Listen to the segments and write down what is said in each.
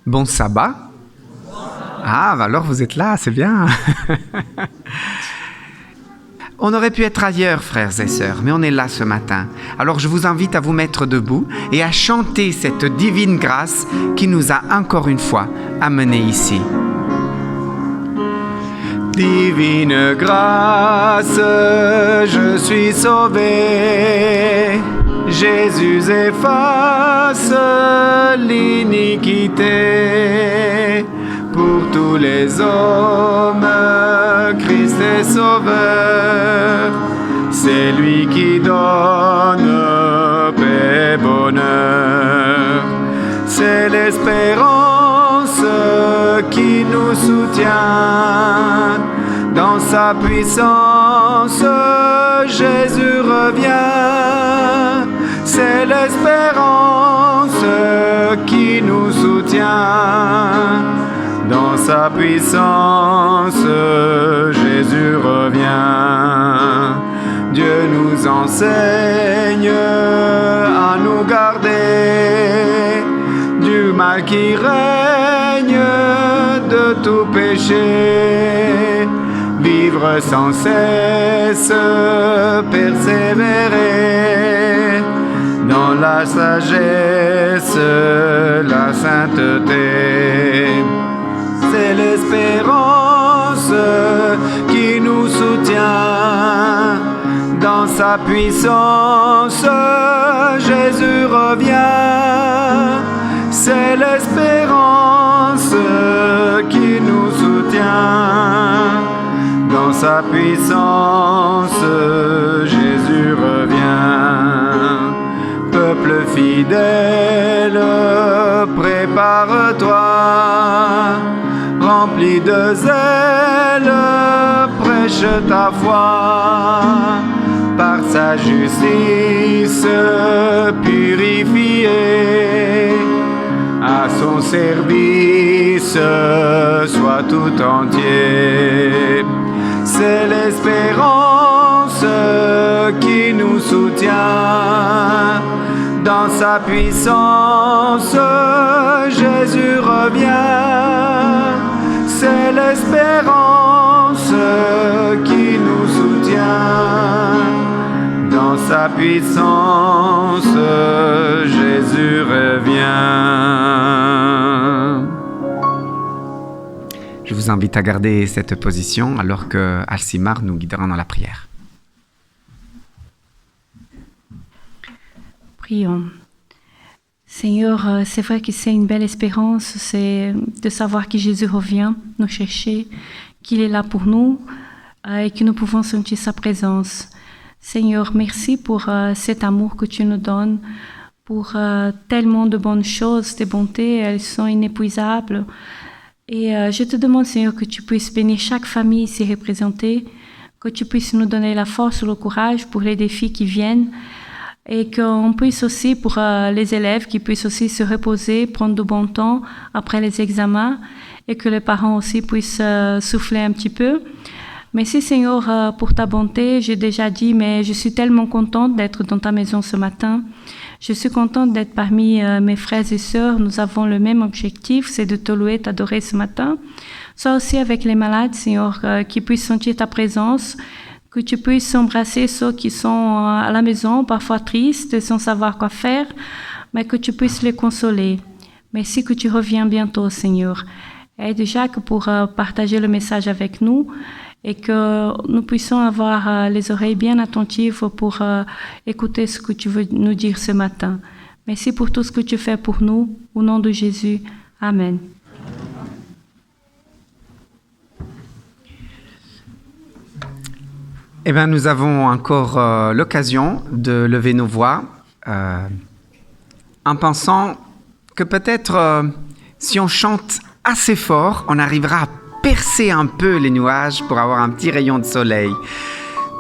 Bon sabbat. Ah, alors vous êtes là, c'est bien. On aurait pu être ailleurs, frères et sœurs, mais on est là ce matin. Alors je vous invite à vous mettre debout et à chanter cette divine grâce qui nous a encore une fois amenés ici. Divine grâce, je suis sauvé. Jésus efface l'iniquité. Pour tous les hommes, Christ est sauveur. C'est lui qui donne paix et bonheur. C'est l'espérance qui nous soutient. Dans sa puissance, Jésus revient. C'est l'espérance qui nous soutient. Dans sa puissance, Jésus revient. Dieu nous enseigne à nous garder du mal qui règne, de tout péché. Vivre sans cesse, persévérer dans la sagesse, la sainteté. C'est l'espérance qui nous soutient. Dans sa puissance, Jésus revient. C'est l'espérance qui nous soutient. Dans sa puissance, Jésus revient. Peuple fidèle, prépare-toi. Rempli de zèle, prêche ta foi. Par sa justice purifiée, à son service sois tout entier. C'est l'espérance qui nous soutient. Dans sa puissance, Jésus revient. C'est l'espérance qui nous soutient. Dans sa puissance, Jésus revient. Je vous invite à garder cette position alors que Alcimar nous guidera dans la prière. Prions. Seigneur, c'est vrai que c'est une belle espérance, c'est de savoir que Jésus revient nous chercher, qu'il est là pour nous et que nous pouvons sentir sa présence. Seigneur, merci pour cet amour que tu nous donnes, pour tellement de bonnes choses, tes bontés, elles sont inépuisables. Et je te demande, Seigneur, que tu puisses bénir chaque famille ici représentée, que tu puisses nous donner la force et le courage pour les défis qui viennent, et qu'on puisse aussi, pour les élèves, qu'ils puissent aussi se reposer, prendre du bon temps après les examens, et que les parents aussi puissent souffler un petit peu. Merci Seigneur pour ta bonté, j'ai déjà dit, mais je suis tellement contente d'être dans ta maison ce matin. Je suis contente d'être parmi mes frères et sœurs. Nous avons le même objectif, c'est de te louer, t'adorer ce matin. Sois aussi avec les malades, Seigneur, qui puissent sentir ta présence, que tu puisses embrasser ceux qui sont à la maison, parfois tristes, sans savoir quoi faire, mais que tu puisses les consoler. Merci que tu reviens bientôt, Seigneur. Aide Jacques pour partager le message avec nous et que nous puissions avoir les oreilles bien attentives pour écouter ce que tu veux nous dire ce matin. Merci pour tout ce que tu fais pour nous. Au nom de Jésus. Amen. Eh bien, nous avons encore l'occasion de lever nos voix en pensant que peut-être si on chante assez fort, on arrivera à percer un peu les nuages pour avoir un petit rayon de soleil.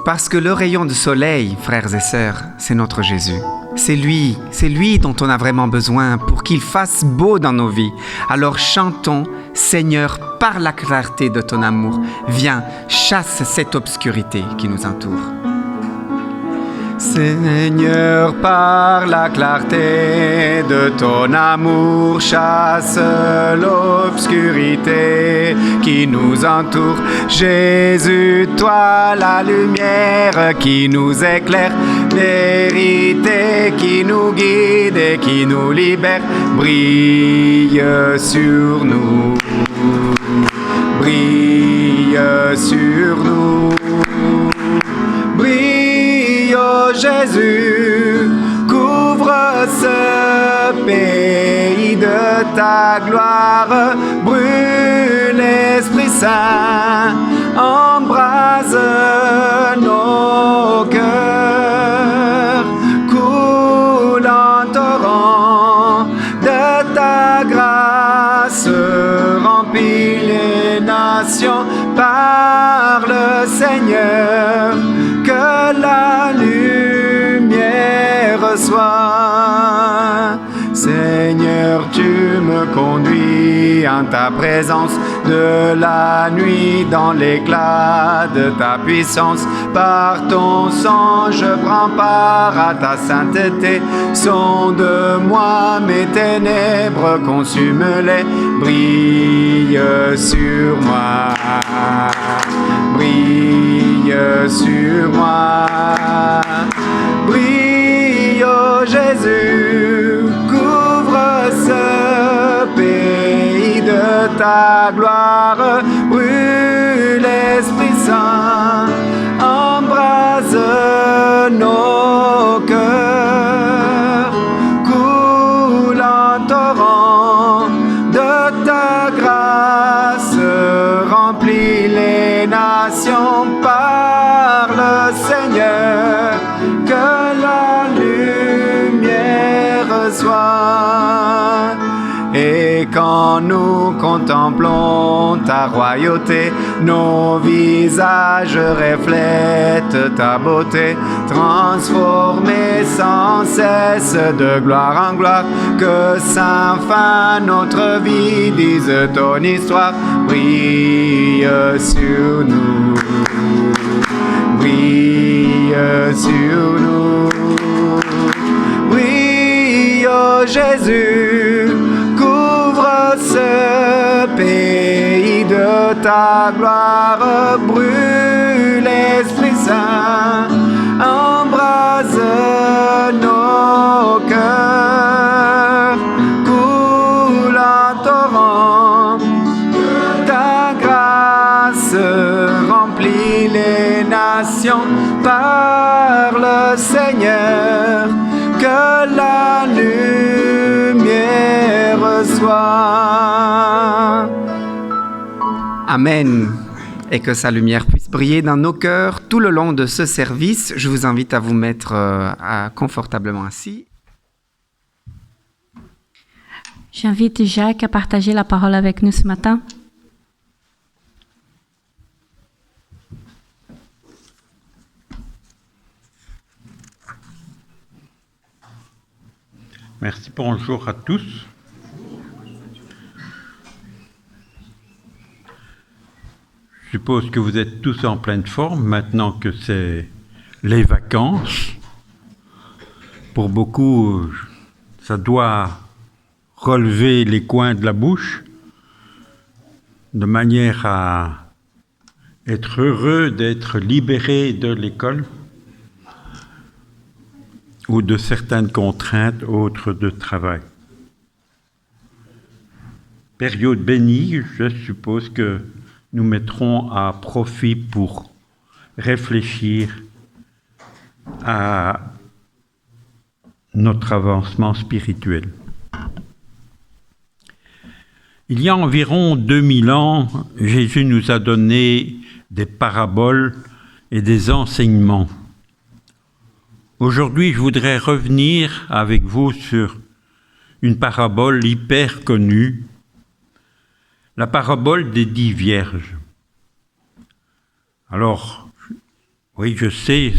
Parce que le rayon de soleil, frères et sœurs, c'est notre Jésus. C'est lui dont on a vraiment besoin pour qu'il fasse beau dans nos vies. Alors chantons, Seigneur, par la clarté de ton amour, viens, chasse cette obscurité qui nous entoure. Seigneur, par la clarté de ton amour, chasse l'obscurité qui nous entoure. Jésus, toi la lumière qui nous éclaire, vérité qui nous guide et qui nous libère, brille sur nous, brille sur nous. Jésus, couvre ce pays de ta gloire, brûle l'Esprit Saint, embrase nos cœurs, coule en torrent de ta grâce, remplis les nations, parle Seigneur, que la lumière soit. Seigneur, tu me conduis en ta présence, de la nuit dans l'éclat de ta puissance. Par ton sang, je prends part à ta sainteté. Sonde-moi mes ténèbres, consume-les, brille sur moi, brille sur moi, brille, oh Jésus, couvre ce pays de ta gloire, brûle l'Esprit Saint, embrase nos cœurs, coule en torrent de ta grâce, remplis les nations, parle Seigneur, que la lumière soit. Et quand nous contemplons ta royauté, nos visages reflètent ta beauté, transformés sans cesse de gloire en gloire, que sans fin notre vie dise ton histoire, brille sur nous, brille sur nous, brille, oh Jésus, couvre ce pays de ta gloire, brûle l'Esprit Saint, embrase nos cœurs, coule en torrent de ta grâce, remplis les nations, parle Seigneur, que la lumière soit. Amen. Et que sa lumière puisse briller dans nos cœurs tout le long de ce service. Je vous invite à vous mettre confortablement assis. J'invite Jacques à partager la parole avec nous ce matin. Merci, bonjour à tous. Je suppose que vous êtes tous en pleine forme maintenant que c'est les vacances. Pour beaucoup, ça doit relever les coins de la bouche de manière à être heureux d'être libéré de l'école ou de certaines contraintes autres de travail. Période bénie, je suppose que nous mettrons à profit pour réfléchir à notre avancement spirituel. Il y a environ 2000 ans, Jésus nous a donné des paraboles et des enseignements. Aujourd'hui, je voudrais revenir avec vous sur une parabole hyper connue, la parabole des 10 vierges. Alors, oui, je sais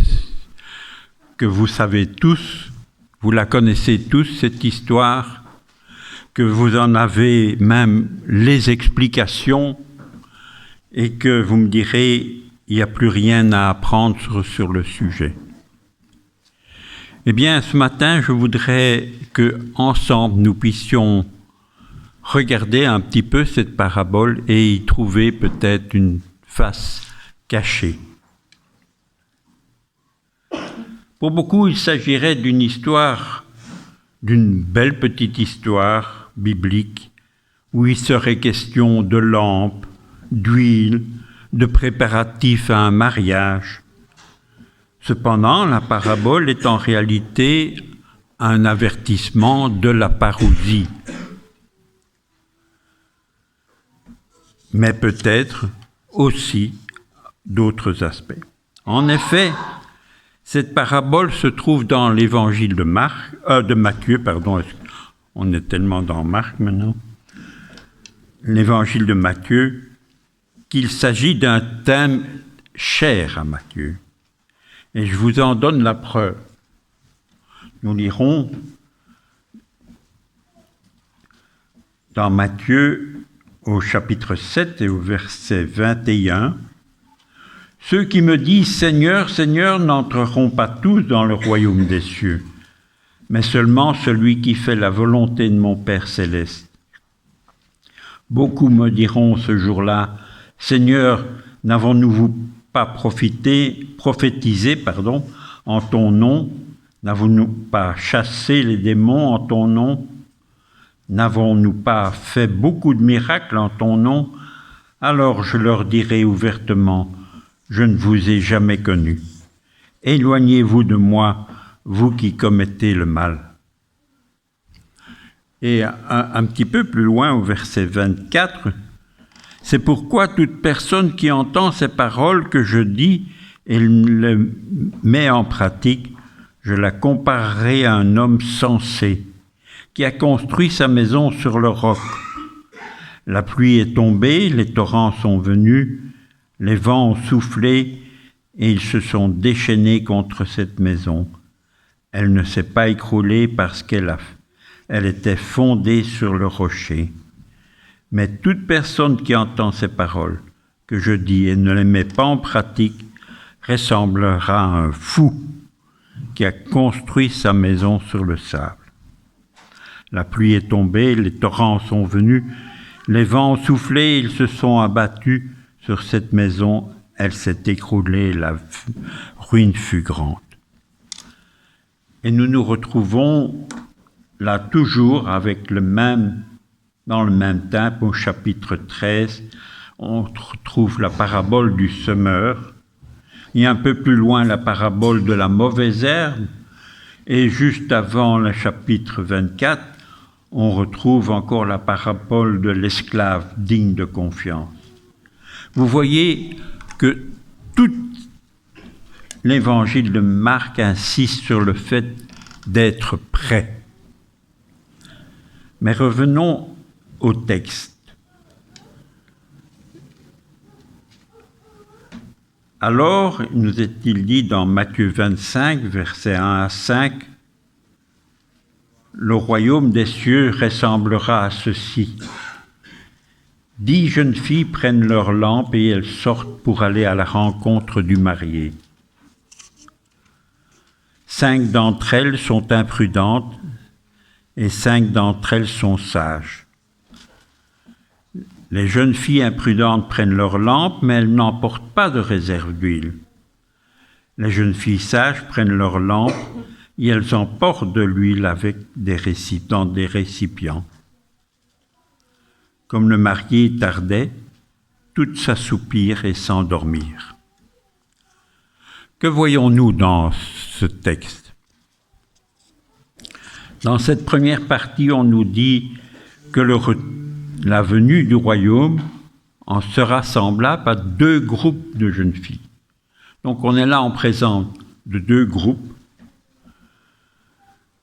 que vous savez tous, vous la connaissez tous, cette histoire, que vous en avez même les explications et que vous me direz, il n'y a plus rien à apprendre sur le sujet. Eh bien, ce matin, je voudrais que ensemble nous puissions regarder un petit peu cette parabole et y trouver peut-être une face cachée. Pour beaucoup, il s'agirait d'une histoire, d'une belle petite histoire biblique, où il serait question de lampes, d'huile, de préparatifs à un mariage. Cependant, la parabole est en réalité un avertissement de la parousie. Mais peut-être aussi d'autres aspects. En effet, cette parabole se trouve dans l'évangile de Matthieu, on est tellement dans Marc maintenant, l'évangile de Matthieu, qu'il s'agit d'un thème cher à Matthieu. Et je vous en donne la preuve. Nous lirons dans Matthieu au chapitre 7 et au verset 21, « Ceux qui me disent « Seigneur, Seigneur » n'entreront pas tous dans le royaume des cieux, mais seulement celui qui fait la volonté de mon Père céleste. Beaucoup me diront ce jour-là, « Seigneur, n'avons-nous pas prophétisé en ton nom? N'avons-nous pas chassé les démons en ton nom? N'avons-nous pas fait beaucoup de miracles en ton nom? Alors je leur dirai ouvertement, je ne vous ai jamais connu. Éloignez-vous de moi, vous qui commettez le mal. » Et un petit peu plus loin, au verset 24, « C'est pourquoi toute personne qui entend ces paroles que je dis et les met en pratique, je la comparerai à un homme sensé, qui a construit sa maison sur le roc. La pluie est tombée, les torrents sont venus, les vents ont soufflé et ils se sont déchaînés contre cette maison. Elle ne s'est pas écroulée parce qu'elle était fondée sur le rocher. Mais toute personne qui entend ces paroles que je dis et ne les met pas en pratique ressemblera à un fou qui a construit sa maison sur le sable. La pluie est tombée, les torrents sont venus, les vents ont soufflé, ils se sont abattus sur cette maison, elle s'est écroulée, la ruine fut grande. » Et nous nous retrouvons là toujours avec dans le même thème, au chapitre 13, on trouve la parabole du semeur, et un peu plus loin la parabole de la mauvaise herbe, et juste avant le chapitre 24, on retrouve encore la parabole de l'esclave digne de confiance. Vous voyez que tout l'évangile de Marc insiste sur le fait d'être prêt. Mais revenons au texte. Alors, nous est-il dit dans Matthieu 25, versets 1 à 5, « Le royaume des cieux ressemblera à ceci. 10 jeunes filles prennent leurs lampes et elles sortent pour aller à la rencontre du marié. 5 d'entre elles sont imprudentes et 5 d'entre elles sont sages. Les jeunes filles imprudentes prennent leurs lampes, mais elles n'emportent pas de réserve d'huile. Les jeunes filles sages prennent leurs lampes et elles emportent de l'huile dans des récipients. Comme le marié tardait, toutes s'assoupirent et s'endormirent. » Que voyons-nous dans ce texte? Dans cette première partie, on nous dit que la venue du royaume en sera semblable à 2 groupes de jeunes filles. Donc on est là en présence de 2 groupes.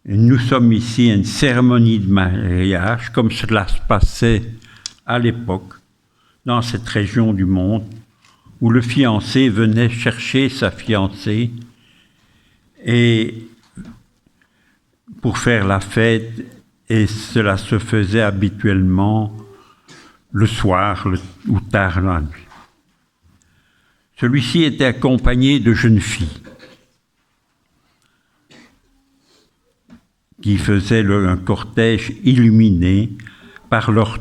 Et nous sommes ici à une cérémonie de mariage, comme cela se passait à l'époque, dans cette région du monde, où le fiancé venait chercher sa fiancée et pour faire la fête, et cela se faisait habituellement le soir ou tard la nuit. Celui-ci était accompagné de jeunes filles. qui faisaient un cortège illuminé par leurs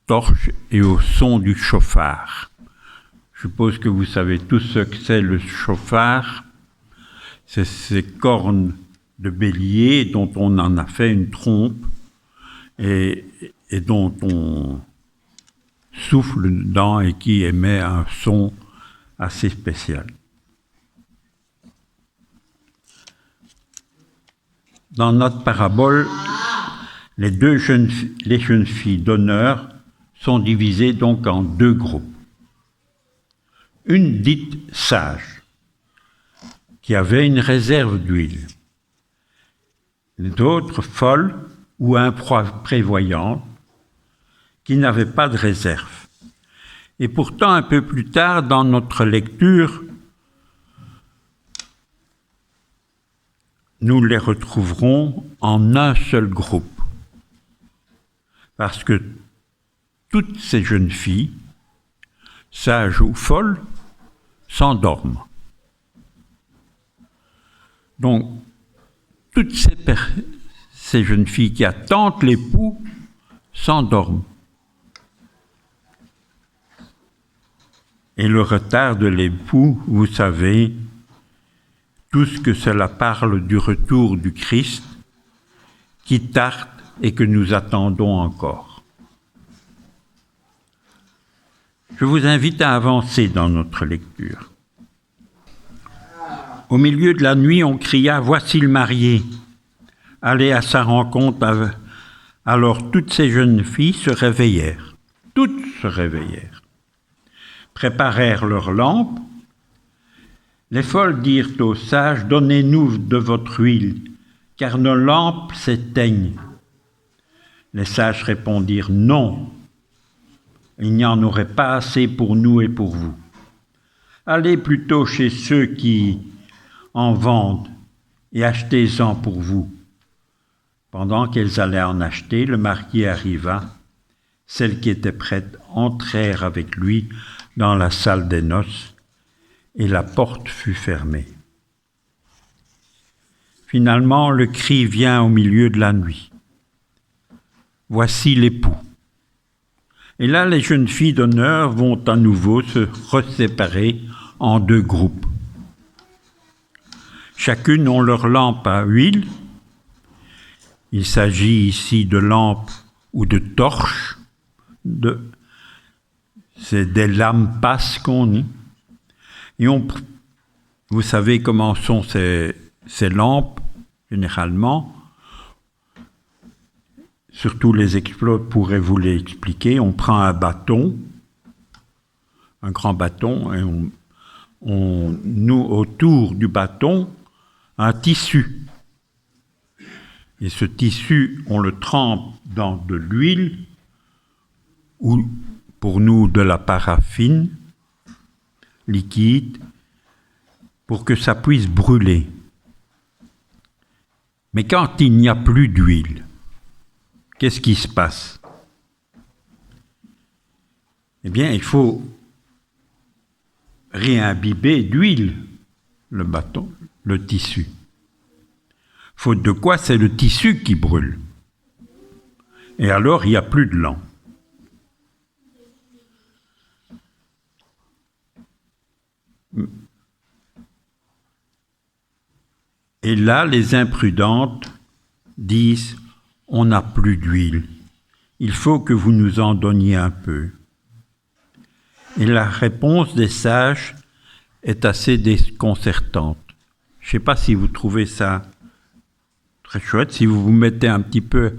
torches et au son du chauffard. Je suppose que vous savez tous ce que c'est le chauffard. C'est ces cornes de bélier dont on en a fait une trompe et dont on souffle dedans et qui émet un son assez spécial. Dans notre parabole, les jeunes filles d'honneur sont divisées donc en deux groupes. Une dite sage, qui avait une réserve d'huile. D'autres folles ou imprévoyantes, qui n'avaient pas de réserve. Et pourtant, un peu plus tard, dans notre lecture, nous les retrouverons en un seul groupe. Parce que toutes ces jeunes filles, sages ou folles, s'endorment. Donc, toutes ces jeunes filles qui attendent l'époux s'endorment. Et le retard de l'époux, vous savez, tout ce que cela parle du retour du Christ, qui tarde et que nous attendons encore. Je vous invite à avancer dans notre lecture. Au milieu de la nuit, on cria « Voici le marié !» Allez à sa rencontre. Alors toutes ces jeunes filles se réveillèrent. Toutes se réveillèrent. Préparèrent leurs lampes. Les folles dirent aux sages, « Donnez-nous de votre huile, car nos lampes s'éteignent. » Les sages répondirent, « Non, il n'y en aurait pas assez pour nous et pour vous. Allez plutôt chez ceux qui en vendent et achetez-en pour vous. » Pendant qu'elles allaient en acheter, le marié arriva. Celles qui étaient prêtes entrèrent avec lui dans la salle des noces, et la porte fut fermée. Finalement, le cri vient au milieu de la nuit. « Voici l'époux !» Et là, les jeunes filles d'honneur vont à nouveau se reséparer en deux groupes. Chacune ont leur lampe à huile. Il s'agit ici de lampes ou de torches. C'est des lampes passes qu'on dit. Et vous savez comment sont ces lampes, généralement. Surtout les exploits pourraient vous l'expliquer. On prend un bâton, un grand bâton, et on noue autour du bâton un tissu. Et ce tissu, on le trempe dans de l'huile, ou pour nous de la paraffine liquide, pour que ça puisse brûler. Mais quand il n'y a plus d'huile, qu'est-ce qui se passe? Eh bien, il faut réimbiber d'huile le bâton, le tissu. Faute de quoi, c'est le tissu qui brûle. Et alors, il n'y a plus de lampe. Et là, les imprudentes disent « On n'a plus d'huile. Il faut que vous nous en donniez un peu. » Et la réponse des sages est assez déconcertante. Je ne sais pas si vous trouvez ça très chouette, si vous vous mettez un petit peu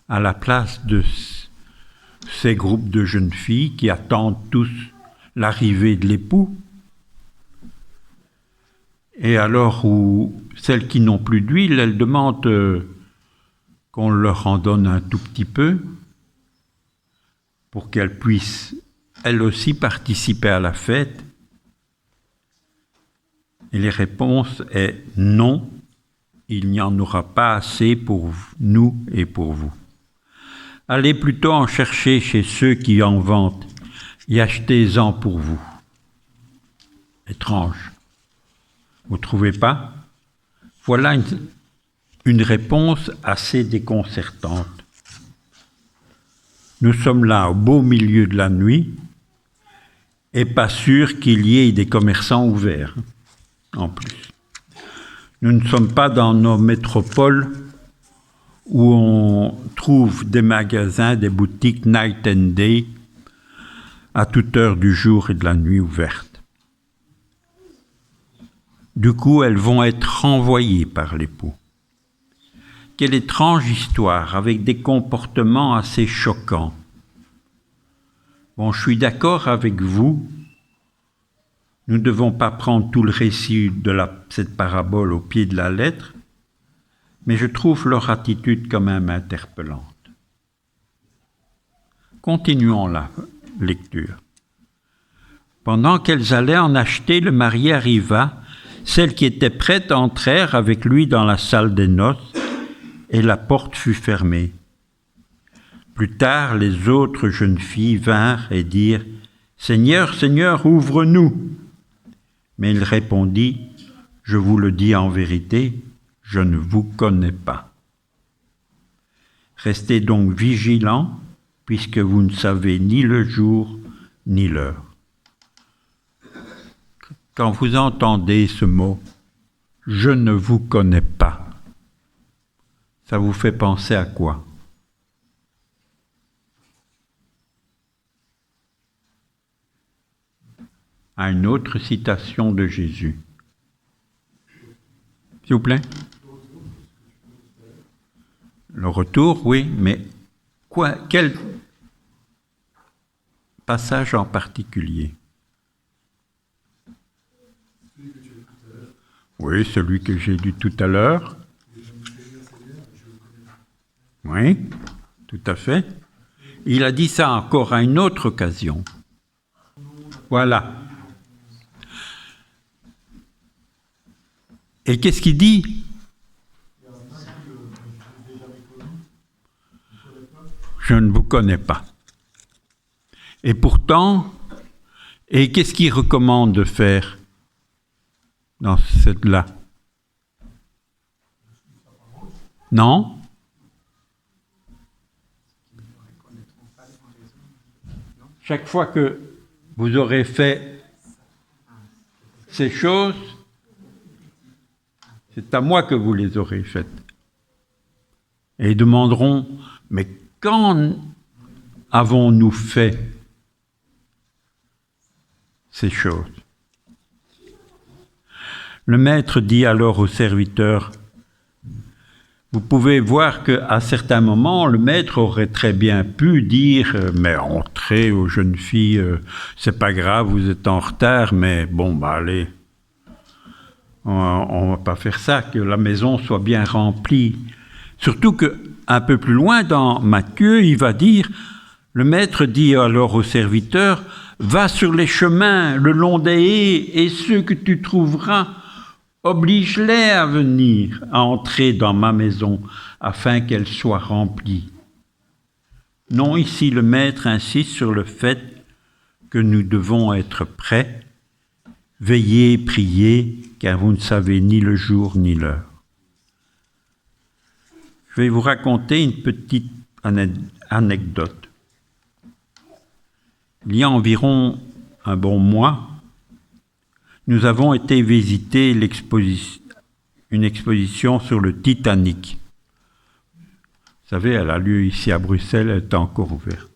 à la place de ces groupes de jeunes filles qui attendent tous l'arrivée de l'époux. Et alors, où celles qui n'ont plus d'huile, elles demandent qu'on leur en donne un tout petit peu pour qu'elles puissent, elles aussi, participer à la fête. Et les réponses sont non, il n'y en aura pas assez pour nous et pour vous. Allez plutôt en chercher chez ceux qui en vendent et achetez-en pour vous. Étrange. Vous ne trouvez pas? Voilà une réponse assez déconcertante. Nous sommes là au beau milieu de la nuit et pas sûr qu'il y ait des commerçants ouverts, en plus. Nous ne sommes pas dans nos métropoles où on trouve des magasins, des boutiques night and day à toute heure du jour et de la nuit ouvertes. Du coup, elles vont être renvoyées par l'époux. Quelle étrange histoire, avec des comportements assez choquants. Bon, je suis d'accord avec vous. Nous ne devons pas prendre tout le récit de cette parabole au pied de la lettre, mais je trouve leur attitude quand même interpellante. Continuons la lecture. Pendant qu'elles allaient en acheter, le mari arriva. Celles qui étaient prêtes entrèrent avec lui dans la salle des noces, et la porte fut fermée. Plus tard, les autres jeunes filles vinrent et dirent « Seigneur, Seigneur, ouvre-nous » Mais il répondit « Je vous le dis en vérité, je ne vous connais pas. Restez donc vigilants, puisque vous ne savez ni le jour ni l'heure. » Quand vous entendez ce mot « Je ne vous connais pas », ça vous fait penser à quoi? À une autre citation de Jésus. S'il vous plaît. Le retour, oui, mais quel passage en particulier? Oui, celui que j'ai lu tout à l'heure. Oui, tout à fait. Il a dit ça encore à une autre occasion. Voilà. Et qu'est-ce qu'il dit? Je ne vous connais pas. Et pourtant, et qu'est-ce qu'il recommande de faire dans cette-là? Non? Chaque fois que vous aurez fait ces choses, c'est à moi que vous les aurez faites. Et ils demanderont, mais quand avons-nous fait ces choses? Le maître dit alors au serviteur, vous pouvez voir qu'à certains moments, le maître aurait très bien pu dire « Mais entrez aux jeunes filles, c'est pas grave, vous êtes en retard, mais bon, bah allez, on va pas faire ça, que la maison soit bien remplie. » Surtout qu'un peu plus loin dans Matthieu, il va dire, le maître dit alors au serviteur « Va sur les chemins, le long des haies, et ceux que tu trouveras, oblige-les à venir, à entrer dans ma maison, afin qu'elle soit remplie. » Non, ici le maître insiste sur le fait que nous devons être prêts, veiller, prier, car vous ne savez ni le jour ni l'heure. Je vais vous raconter une petite anecdote. Il y a environ un bon mois, nous avons été visiter une exposition sur le Titanic. Vous savez, elle a lieu ici à Bruxelles, elle est encore ouverte.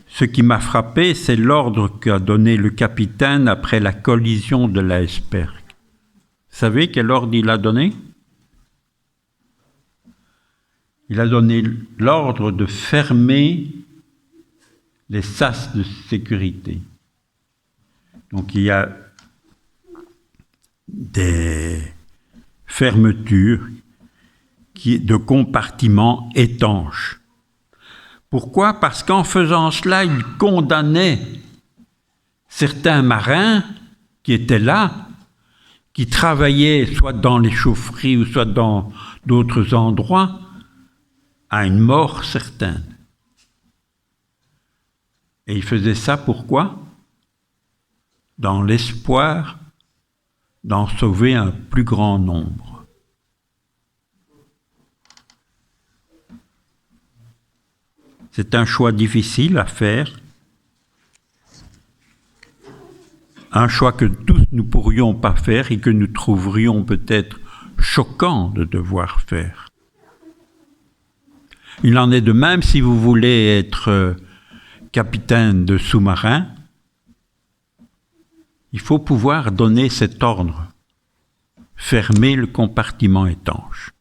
Ce qui m'a frappé, c'est l'ordre qu'a donné le capitaine après la collision de l'iceberg. Vous savez quel ordre il a donné? Il a donné l'ordre de fermer les sas de sécurité. Donc il y a des fermetures de compartiments étanches. Pourquoi? Parce qu'en faisant cela, il condamnait certains marins qui étaient là, qui travaillaient soit dans les chaufferies ou soit dans d'autres endroits, à une mort certaine. Et il faisait ça pourquoi? Dans l'espoir d'en sauver un plus grand nombre. C'est un choix difficile à faire, un choix que tous nous pourrions pas faire et que nous trouverions peut-être choquant de devoir faire. Il en est de même si vous voulez être capitaine de sous-marin, il faut pouvoir donner cet ordre, fermer le compartiment étanche.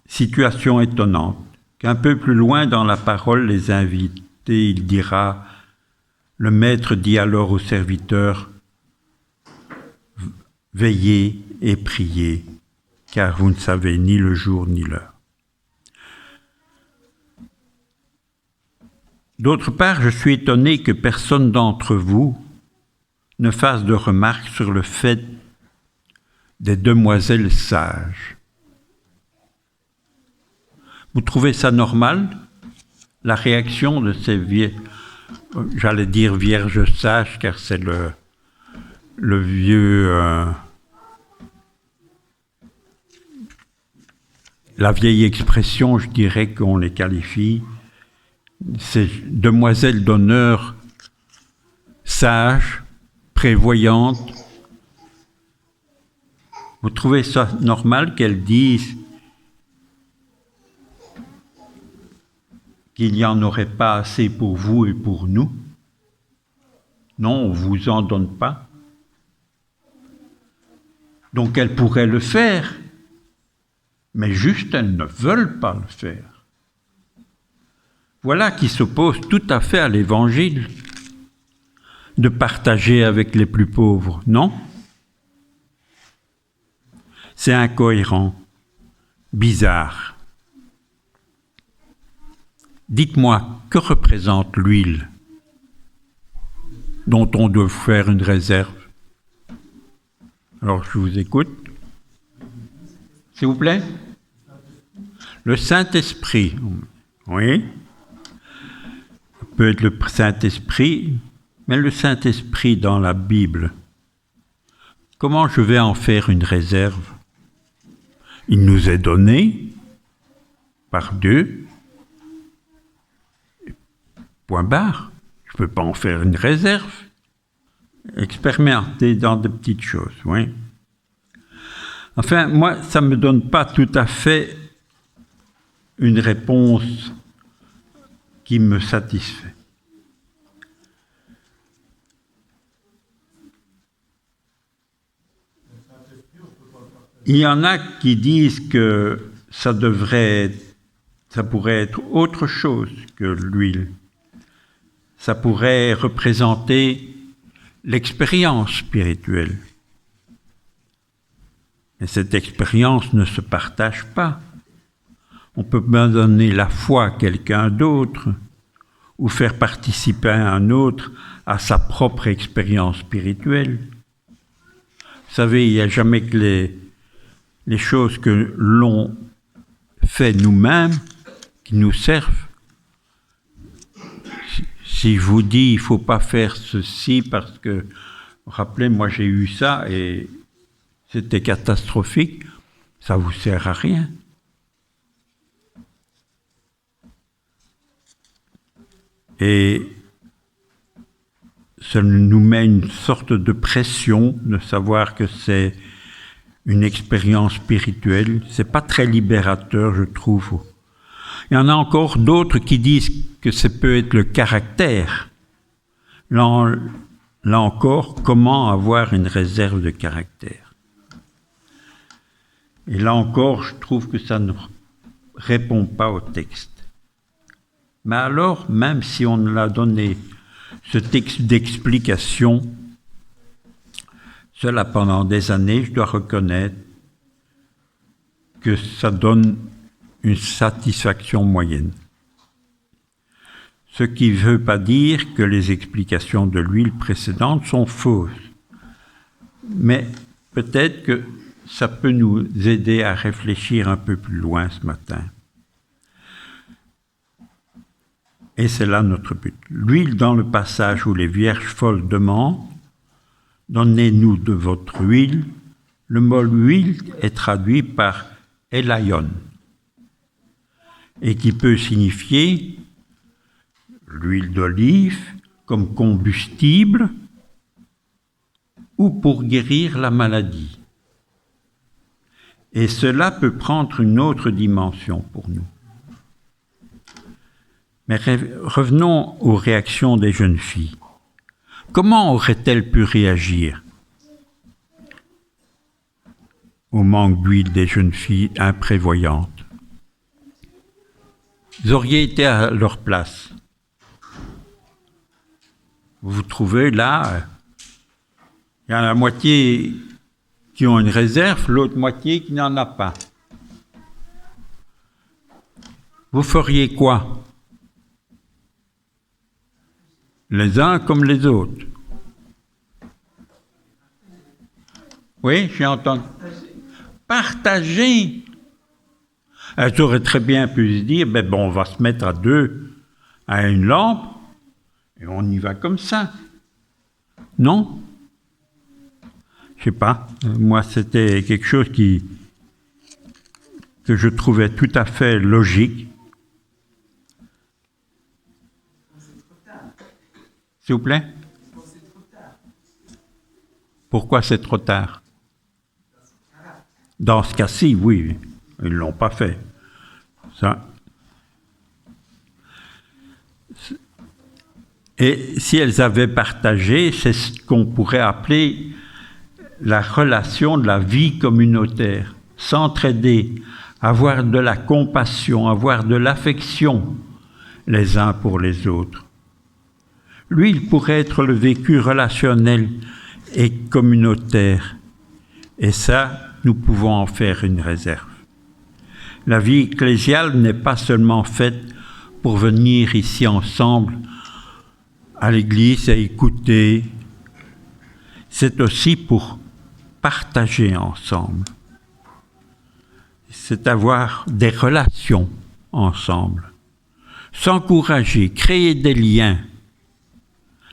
Situation étonnante, qu'un peu plus loin dans la parole les invités, il dira, le maître dit alors aux serviteurs, veillez et priez, car vous ne savez ni le jour ni l'heure. D'autre part, je suis étonné que personne d'entre vous ne fasse de remarques sur le fait des demoiselles sages. Vous trouvez ça normal, la réaction de ces j'allais dire vierges sages, car c'est le vieux, la vieille expression, je dirais qu'on les qualifie, ces demoiselles d'honneur sages, prévoyantes. Vous trouvez ça normal qu'elles disent qu'il n'y en aurait pas assez pour vous et pour nous? Non, on ne vous en donne pas. Donc elles pourraient le faire, mais juste elles ne veulent pas le faire. Voilà qui s'oppose tout à fait à l'Évangile, de partager avec les plus pauvres, non? C'est incohérent, bizarre. Dites-moi, que représente l'huile dont on doit faire une réserve? Alors, je vous écoute. S'il vous plaît? Le Saint-Esprit. Oui. Ça peut être le Saint-Esprit, mais le Saint-Esprit dans la Bible, comment je vais en faire une réserve? Il nous est donné par Dieu. Point barre. Je ne peux pas en faire une réserve. Expérimenter dans de petites choses, oui. Enfin, moi, ça ne me donne pas tout à fait une réponse qui me satisfait. Il y en a qui disent que ça pourrait être autre chose que l'huile. Ça pourrait représenter l'expérience spirituelle. Et cette expérience ne se partage pas. On peut bien donner la foi à quelqu'un d'autre ou faire participer un autre à sa propre expérience spirituelle. Vous savez, il n'y a jamais que les choses que l'on fait nous-mêmes qui nous servent. Si je vous dis il ne faut pas faire ceci parce que, rappelez, moi j'ai eu ça et c'était catastrophique, ça ne vous sert à rien. Et ça nous met une sorte de pression de savoir que c'est une expérience spirituelle. Ce n'est pas très libérateur, je trouve. Il y en a encore d'autres qui disent que ça peut être le caractère. Là encore, comment avoir une réserve de caractère? Et là encore, je trouve que ça ne répond pas au texte. Mais alors, même si on l'a donné ce texte d'explication, cela pendant des années, je dois reconnaître que ça donne une satisfaction moyenne. Ce qui ne veut pas dire que les explications de l'huile précédente sont fausses. Mais peut-être que ça peut nous aider à réfléchir un peu plus loin ce matin. Et c'est là notre but. L'huile dans le passage où les vierges folles demandent « Donnez-nous de votre huile », le mot « huile » est traduit par « elaion ». et qui peut signifier l'huile d'olive comme combustible ou pour guérir la maladie. Et cela peut prendre une autre dimension pour nous. Mais revenons aux réactions des jeunes filles. Comment auraient-elles pu réagir au manque d'huile des jeunes filles imprévoyantes? Vous auriez été à leur place. Vous vous trouvez là, il y a la moitié qui ont une réserve, l'autre moitié qui n'en a pas. Vous feriez quoi? Les uns comme les autres. Oui, j'ai entendu. Partager. Elles auraient très bien pu se dire, ben bon, on va se mettre à deux à une lampe et on y va comme ça. Non? Je sais pas. Moi, c'était quelque chose que je trouvais tout à fait logique. S'il vous plaît? Pourquoi c'est trop tard? Dans ce cas-ci, oui, ils ne l'ont pas fait. Ça. Et si elles avaient partagé, c'est ce qu'on pourrait appeler la relation de la vie communautaire. S'entraider, avoir de la compassion, avoir de l'affection les uns pour les autres. Lui, il pourrait être le vécu relationnel et communautaire. Et ça, nous pouvons en faire une réserve. La vie ecclésiale n'est pas seulement faite pour venir ici ensemble à l'église et écouter. C'est aussi pour partager ensemble. C'est avoir des relations ensemble. S'encourager, créer des liens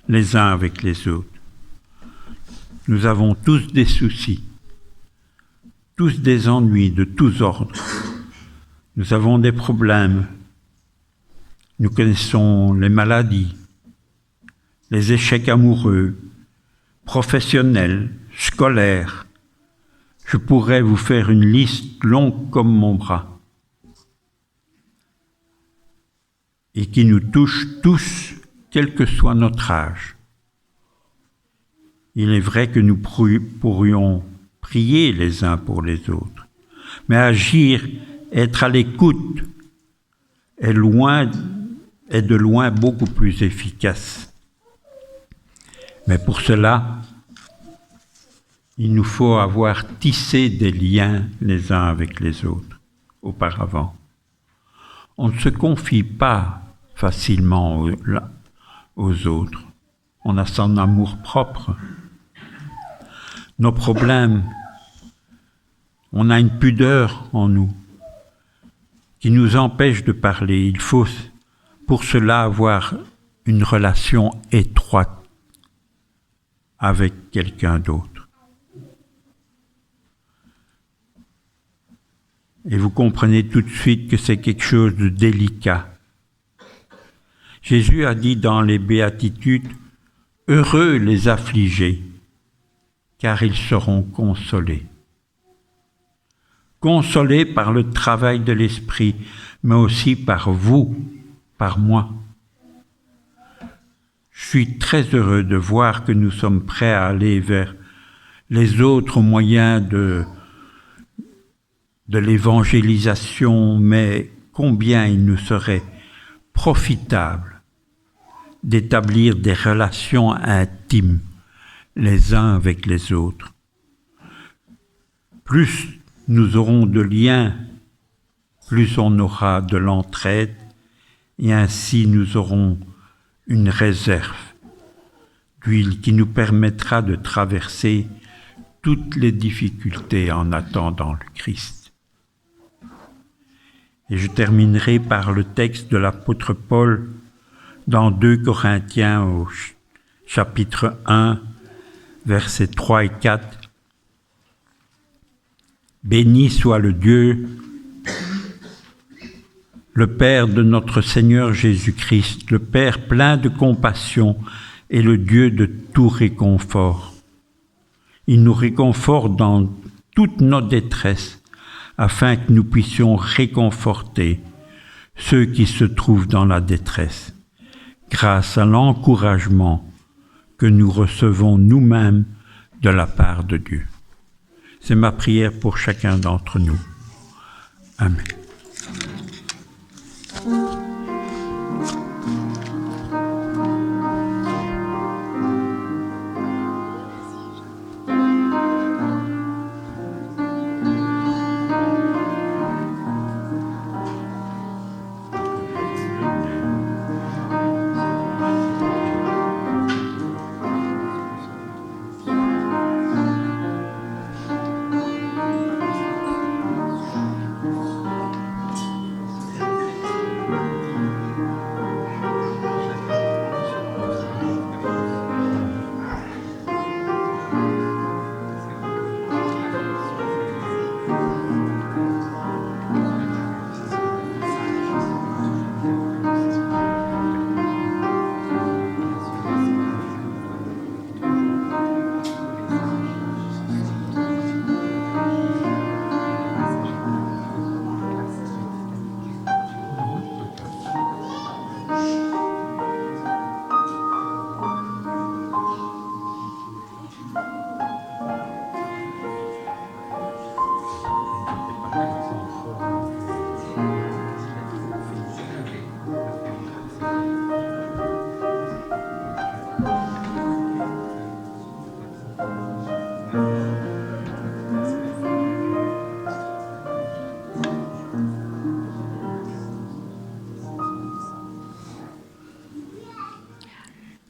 les uns avec les autres. Nous avons tous des soucis, tous des ennuis de tous ordres. Nous avons des problèmes. Nous connaissons les maladies, les échecs amoureux, professionnels, scolaires. Je pourrais vous faire une liste longue comme mon bras et qui nous touche tous, quel que soit notre âge. Il est vrai que nous pourrions prier les uns pour les autres, mais agir, être à l'écoute est de loin beaucoup plus efficace. Mais pour cela, il nous faut avoir tissé des liens les uns avec les autres auparavant. On ne se confie pas facilement aux autres. On a son amour propre. Nos problèmes, on a une pudeur en nous qui nous empêche de parler. Il faut pour cela avoir une relation étroite avec quelqu'un d'autre. Et vous comprenez tout de suite que c'est quelque chose de délicat. Jésus a dit dans les Béatitudes, « Heureux les affligés, car ils seront consolés. » Consolés par le travail de l'Esprit, mais aussi par vous, par moi. Je suis très heureux de voir que nous sommes prêts à aller vers les autres moyens de l'évangélisation, mais combien il nous serait profitable d'établir des relations intimes les uns avec les autres. Plus nous aurons de liens, plus on aura de l'entraide, et ainsi nous aurons une réserve d'huile qui nous permettra de traverser toutes les difficultés en attendant le Christ. Et je terminerai par le texte de l'apôtre Paul dans 2 Corinthiens au chapitre 1, versets 3 et 4. Béni soit le Dieu le Père de notre Seigneur Jésus-Christ, le Père plein de compassion et le Dieu de tout réconfort. Il nous réconforte dans toute notre détresse, afin que nous puissions réconforter ceux qui se trouvent dans la détresse, grâce à l'encouragement que nous recevons nous-mêmes de la part de Dieu. C'est ma prière pour chacun d'entre nous. Amen.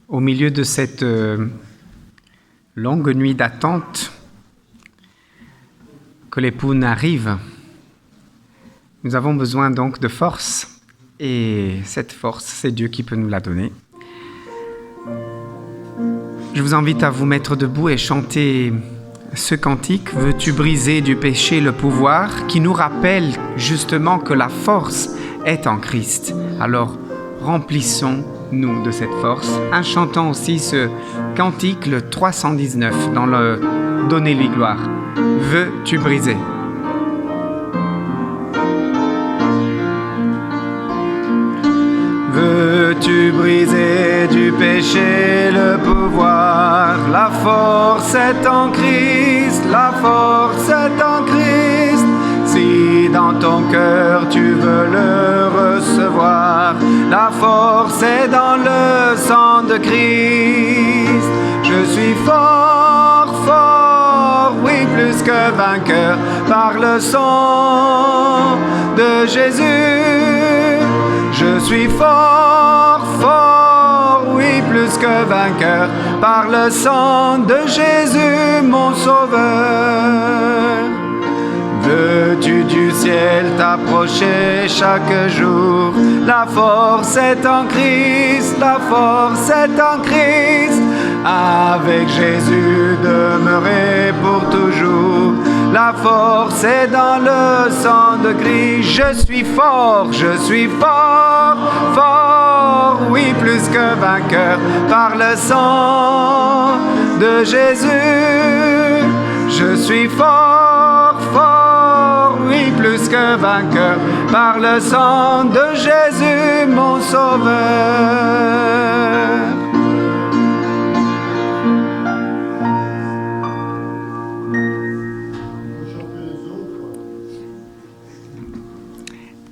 Au milieu de cette longue nuit d'attente, que l'époux n'arrive, nous avons besoin donc de force, et cette force, c'est Dieu qui peut nous la donner. Je vous invite à vous mettre debout et chanter ce cantique « Veux-tu briser du péché le pouvoir » qui nous rappelle justement que la force est en Christ. Alors, remplissons-nous de cette force en chantant aussi ce cantique, le 319, dans le « Donnez-lui gloire ». Veux-tu briser ? Veux-tu briser du péché le pouvoir ? La force est en Christ, la force est en Christ. Si dans ton cœur tu veux le recevoir, la force est dans le sang de Christ. Je suis fort, fort, oui, plus que vainqueur par le sang de Jésus. Je suis fort, fort, oui, plus que vainqueur par le sang de Jésus, mon sauveur. Veux-tu du ciel t'approcher chaque jour? La force est en Christ, la force est en Christ. Avec Jésus demeurer pour toujours. La force est dans le sang de Christ. Je suis fort, fort, oui, plus que vainqueur par le sang de Jésus. Je suis fort, fort, oui, plus que vainqueur par le sang de Jésus, mon sauveur.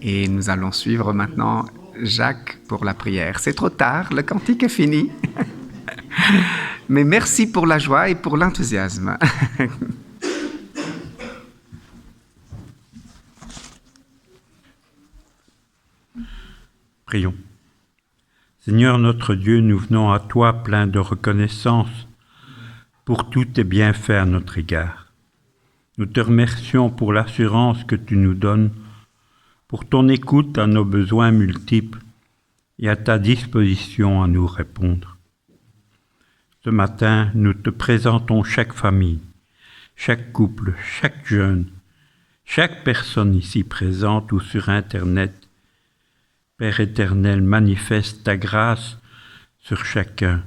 Et nous allons suivre maintenant Jacques pour la prière. C'est trop tard, le cantique est fini. Mais merci pour la joie et pour l'enthousiasme. Prions. Seigneur notre Dieu, nous venons à toi pleins de reconnaissance pour tous tes bienfaits à notre égard. Nous te remercions pour l'assurance que tu nous donnes, pour ton écoute à nos besoins multiples et à ta disposition à nous répondre. Ce matin, nous te présentons chaque famille, chaque couple, chaque jeune, chaque personne ici présente ou sur Internet Père éternel, manifeste ta grâce sur chacun.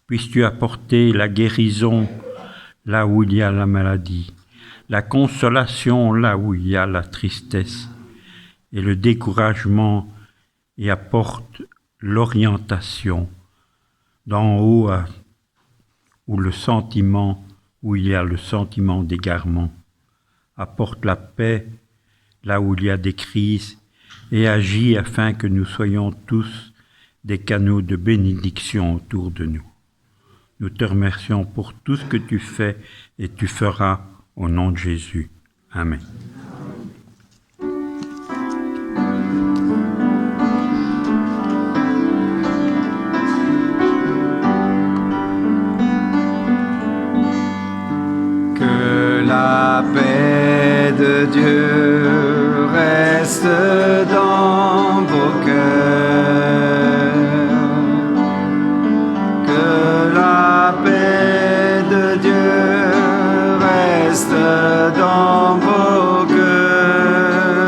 Puisses-tu apporter la guérison là où il y a la maladie, la consolation là où il y a la tristesse et le découragement, et apporte l'orientation d'en haut où il y a le sentiment d'égarement. Apporte la paix là où il y a des crises et agis afin que nous soyons tous des canaux de bénédiction autour de nous. Nous te remercions pour tout ce que tu fais et tu feras au nom de Jésus. Amen. Que la paix de Dieu reste dans vos cœurs. Que la paix de Dieu reste dans vos cœurs.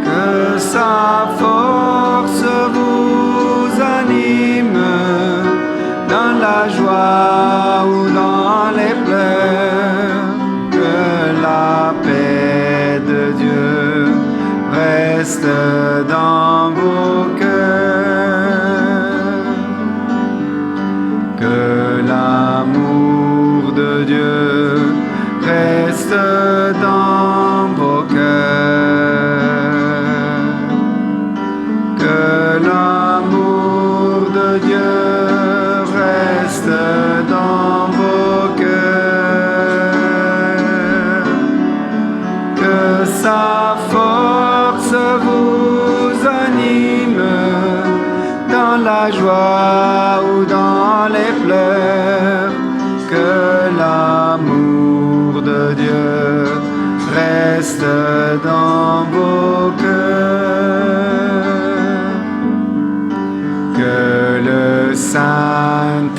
Que sa force vous anime dans la joie ou dans les pleurs. Que la paix de Dieu reste dans vos cœurs. Que l'amour de Dieu reste dans vos cœurs. Que l'amour de Dieu reste dans vos cœurs. Que sa force vous anime dans la joie ou dans les pleurs. Que l'amour de Dieu reste dans vos cœurs. Que le Saint-Esprit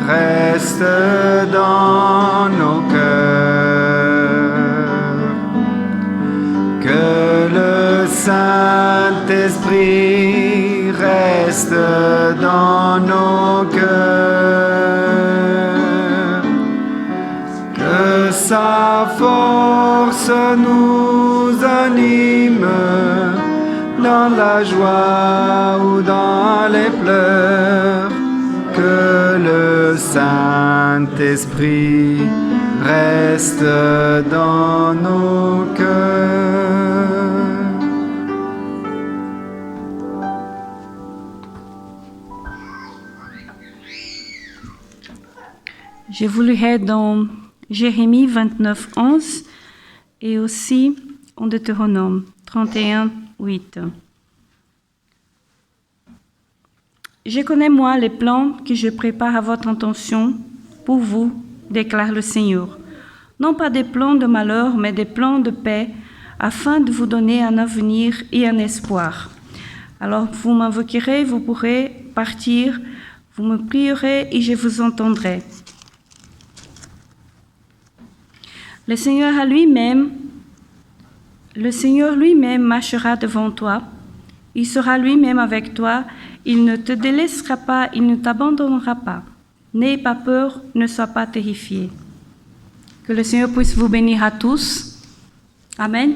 reste dans nos cœurs. Que le Saint-Esprit reste dans nos cœurs. Que sa force nous anime dans la joie ou dans les pleurs. Que le Saint-Esprit reste dans nos cœurs. Je vous lirai dans Jérémie 29, 11 et aussi en Deutéronome 31, 8. Je connais, moi, les plans que je prépare à votre intention pour vous, déclare le Seigneur. Non pas des plans de malheur, mais des plans de paix, afin de vous donner un avenir et un espoir. Alors vous m'invoquerez, vous pourrez partir, vous me prierez et je vous entendrai. Le Seigneur lui-même marchera devant toi. Il sera lui-même avec toi. Il ne te délaissera pas, il ne t'abandonnera pas. N'aie pas peur, ne sois pas terrifié. Que le Seigneur puisse vous bénir à tous. Amen.